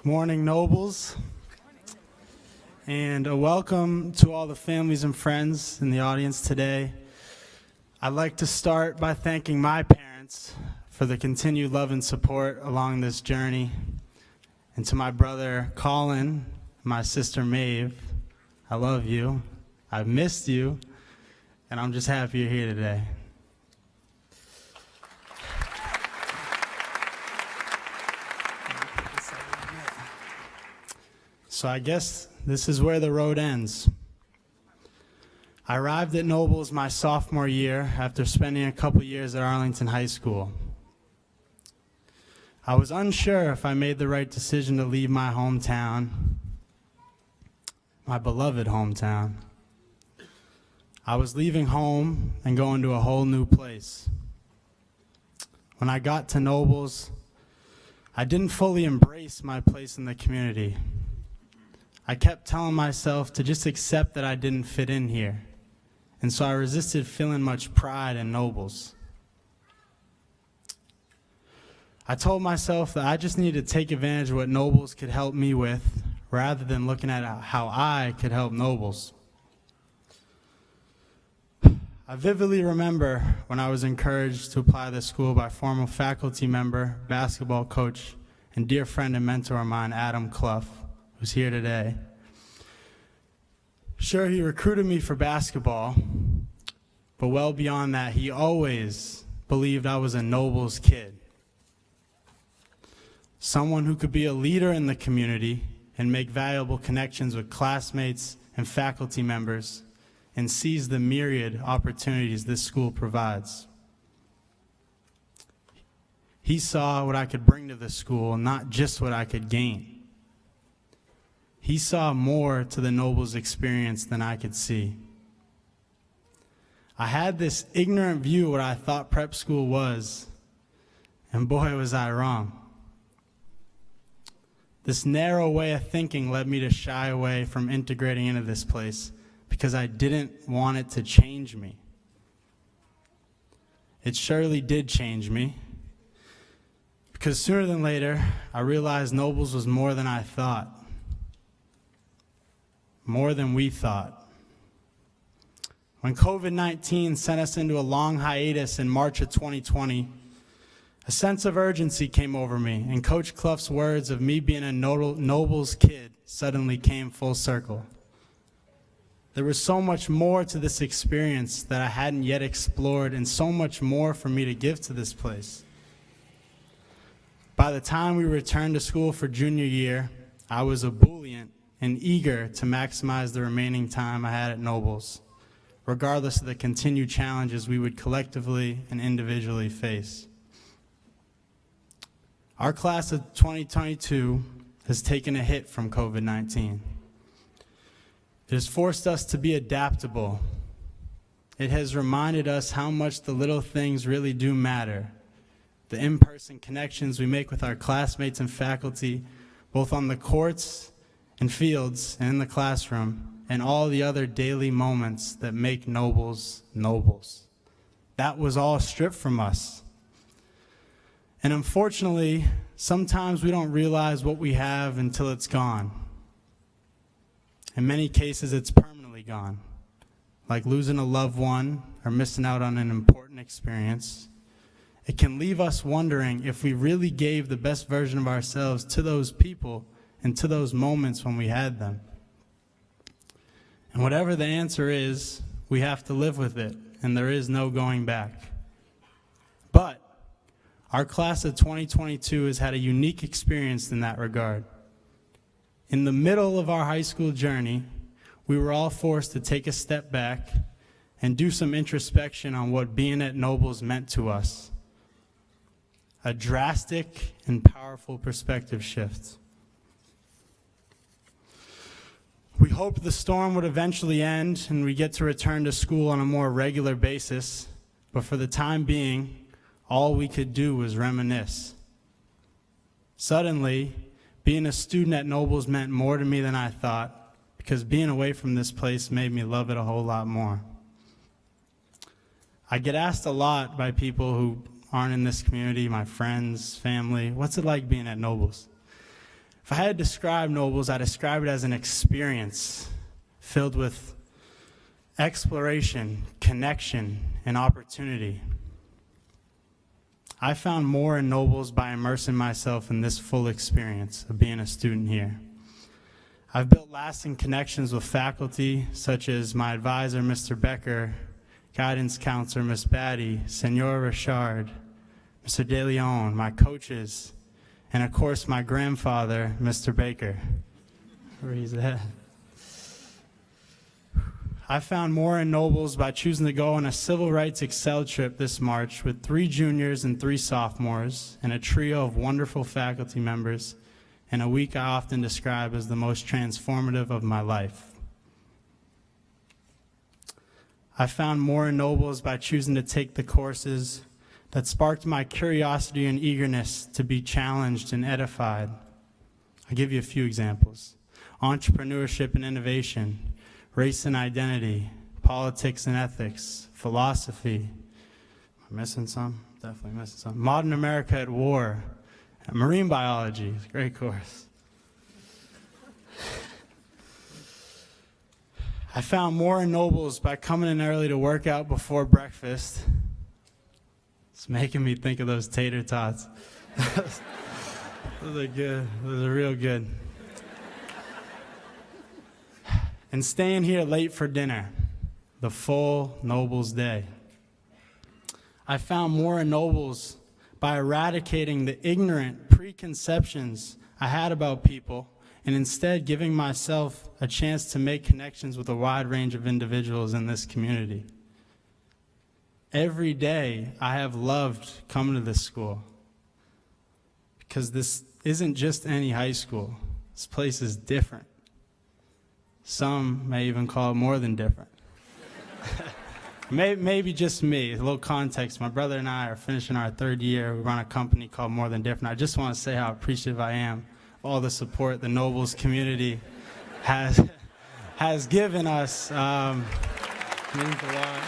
Good morning, Nobles, and a welcome to all the families and friends in the audience today. I'd like to start by thanking my parents for the continued love and support along this journey, and to my brother Colin, my sister Maeve. I love you, I've missed you, and I'm just happy you're here today. So I guess this is where the road ends. I arrived at Nobles my sophomore year after spending a couple years at Arlington High School. I was unsure if I made the right decision to leave my hometown, my beloved hometown. I was leaving home and going to a whole new place. When I got to Nobles, I didn't fully embrace my place in the community. I kept telling myself to just accept that I didn't fit in here, and so I resisted feeling much pride in Nobles. I told myself that I just needed to take advantage of what Nobles could help me with, rather than looking at how I could help Nobles. I vividly remember when I was encouraged to apply to this school by former faculty member, basketball coach, and dear friend and mentor of mine, Adam Clough, who's here today. Sure, he recruited me for basketball, but well beyond that, he always believed I was a Nobles kid. Someone who could be a leader in the community and make valuable connections with classmates and faculty members and seize the myriad opportunities this school provides. He saw what I could bring to the school, not just what I could gain. He saw more to the Nobles experience than I could see. I had this ignorant view of what I thought prep school was, and boy was I wrong. This narrow way of thinking led me to shy away from integrating into this place because I didn't want it to change me. It surely did change me, because sooner than later, I realized Nobles was more than I thought. More than we thought. When COVID-19 sent us into a long hiatus in March of 2020, a sense of urgency came over me, and Coach Clough's words of me being a Nobles kid suddenly came full circle. There was so much more to this experience that I hadn't yet explored, and so much more for me to give to this place. By the time we returned to school for junior year, I was ebullient and eager to maximize the remaining time I had at Nobles, regardless of the continued challenges we would collectively and individually face. Our class of 2022 has taken a hit from COVID-19. It has forced us to be adaptable. It has reminded us how much the little things really do matter. The in-person connections we make with our classmates and faculty, both on the courts and fields and in the classroom, and all the other daily moments that make Nobles Nobles. That was all stripped from us. And unfortunately, sometimes we don't realize what we have until it's gone. In many cases, it's permanently gone, like losing a loved one or missing out on an important experience. It can leave us wondering if we really gave the best version of ourselves to those people and to those moments when we had them. And whatever the answer is, we have to live with it, and there is no going back. But our class of 2022 has had a unique experience in that regard. In the middle of our high school journey, we were all forced to take a step back and do some introspection on what being at Nobles meant to us. A drastic and powerful perspective shift. We hoped the storm would eventually end and we get to return to school on a more regular basis, but for the time being, all we could do was reminisce. Suddenly, being a student at Nobles meant more to me than I thought, because being away from this place made me love it a whole lot more. I get asked a lot by people who aren't in this community, my friends, family, what's it like being at Nobles? If I had to describe Nobles, I describe it as an experience filled with exploration, connection, and opportunity. I found more in Nobles by immersing myself in this full experience of being a student here. I've built lasting connections with faculty, such as my advisor, Mr. Becker, guidance counselor, Ms. Batty, Senor Richard, Mr. De Leon, my coaches, and of course my grandfather, Mr. Baker, where he's at. I found more in Nobles by choosing to go on a Civil Rights Excel trip this March with 3 juniors and 3 sophomores and a trio of wonderful faculty members in a week I often describe as the most transformative of my life. I found more in Nobles by choosing to take the courses that sparked my curiosity and eagerness to be challenged and edified. I'll give you a few examples. Entrepreneurship and innovation, race and identity, politics and ethics, philosophy. Am I missing some? Definitely missing some. Modern America at War, and marine biology. It's a great course. I found more in Nobles by coming in early to work out before breakfast. It's making me think of those tater tots. Those are good. Those are real good. And staying here late for dinner, the full Nobles day. I found more in Nobles by eradicating the ignorant preconceptions I had about people and instead giving myself a chance to make connections with a wide range of individuals in this community. Every day I have loved coming to this school because this isn't just any high school. This place is different. Some may even call it more than different. Maybe just me. A little context. My brother and I are finishing our 3rd year. We run a company called More Than Different. I just want to say how appreciative I am of all the support the Nobles community has given us. Means a lot.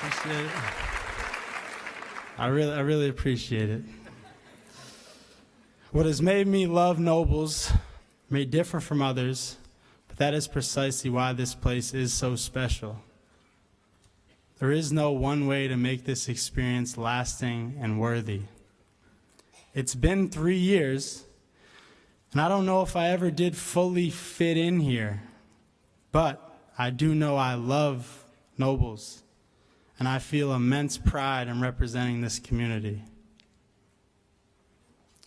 Appreciate it. I really appreciate it. What has made me love Nobles may differ from others, but that is precisely why this place is so special. There is no one way to make this experience lasting and worthy. It's been 3 years, and I don't know if I ever did fully fit in here, but I do know I love Nobles, and I feel immense pride in representing this community.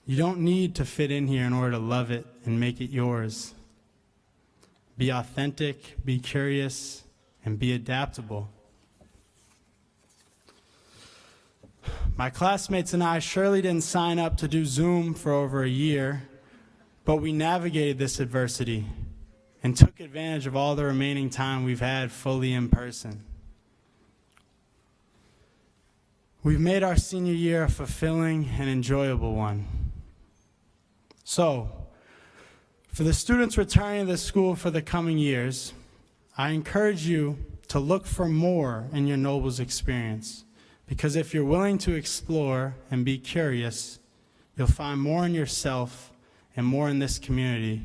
You don't need to fit in here in order to love it and make it yours. Be authentic, be curious, and be adaptable. My classmates and I surely didn't sign up to do Zoom for over a year, but we navigated this adversity and took advantage of all the remaining time we've had fully in person. We've made our senior year a fulfilling and enjoyable one. So, for the students returning to the school for the coming years, I encourage you to look for more in your Nobles experience, because if you're willing to explore and be curious, you'll find more in yourself and more in this community,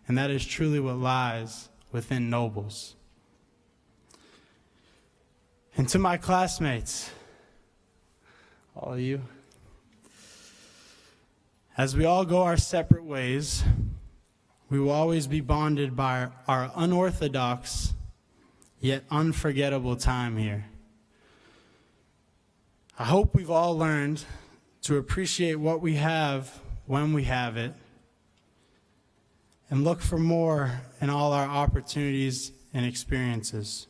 and that is truly what lies within Nobles. And to my classmates, all of you, as we all go our separate ways, we will always be bonded by our unorthodox yet unforgettable time here. I hope we've all learned to appreciate what we have when we have it and look for more in all our opportunities and experiences.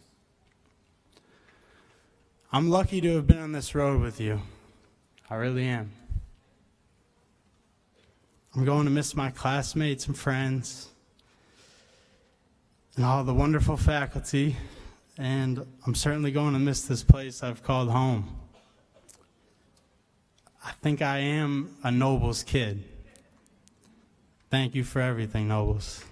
I'm lucky to have been on this road with you. I really am. I'm going to miss my classmates and friends and all the wonderful faculty, and I'm certainly going to miss this place I've called home. I think I am a Nobles kid. Thank you for everything, Nobles.